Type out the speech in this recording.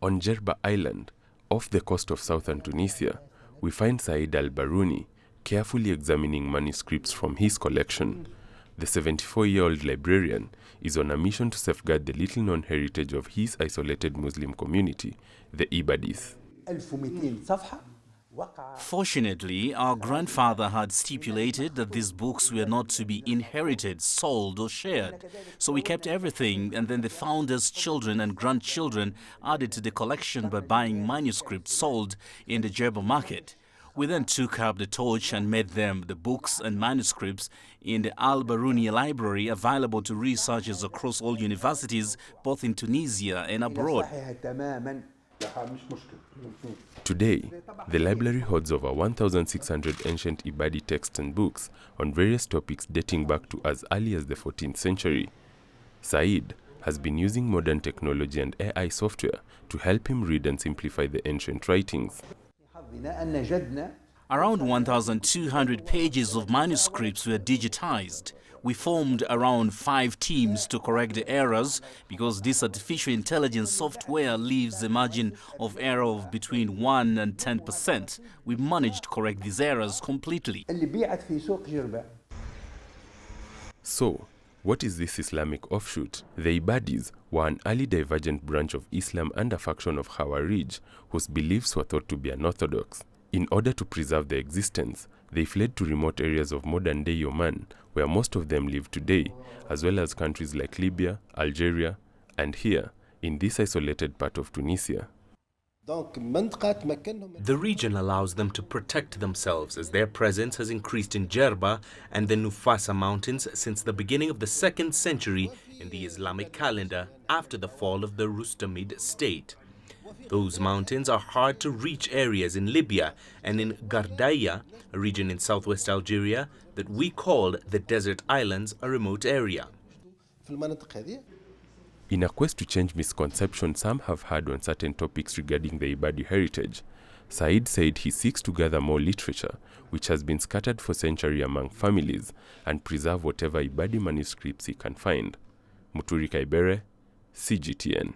On Djerba Island, off the coast of southern Tunisia, we find Said al-Barounia carefully examining manuscripts from his collection. The 74-year-old librarian is on a mission to safeguard the little-known heritage of his isolated Muslim community, the Ibadis. Fortunately, our grandfather had stipulated that these books were not to be inherited, sold or shared. So we kept everything, and then the founders' children and grandchildren added to the collection by buying manuscripts sold in the Djerba market. We then took up the torch and made them the books and manuscripts in the al-Barounia library, available to researchers across all universities, both in Tunisia and abroad. Today, the library holds over 1,600 ancient Ibadi texts and books on various topics dating back to as early as the 14th century. Said has been using modern technology and AI software to help him read and simplify the ancient writings. Around 1,200 pages of manuscripts were digitized. We formed around 5 teams to correct the errors, because this artificial intelligence software leaves a margin of error of between 1 and 10%. We managed to correct these errors completely. So, what is this Islamic offshoot? The Ibadis were an early divergent branch of Islam and a faction of Khawarij whose beliefs were thought to be unorthodox. In order to preserve their existence, they fled to remote areas of modern-day Oman, where most of them live today, as well as countries like Libya, Algeria, and here, in this isolated part of Tunisia. The region allows them to protect themselves, as their presence has increased in Djerba and the Nufasa mountains since the beginning of the 2nd century in the Islamic calendar, after the fall of the Rustamid state. Those mountains are hard to reach areas in Libya and in Gardaya, a region in southwest Algeria that we call the Desert Islands, a remote area. In a quest to change misconceptions some have had on certain topics regarding the Ibadi heritage, Said said he seeks to gather more literature, which has been scattered for centuries among families, and preserve whatever Ibadi manuscripts he can find. Muturika Ibere, CGTN.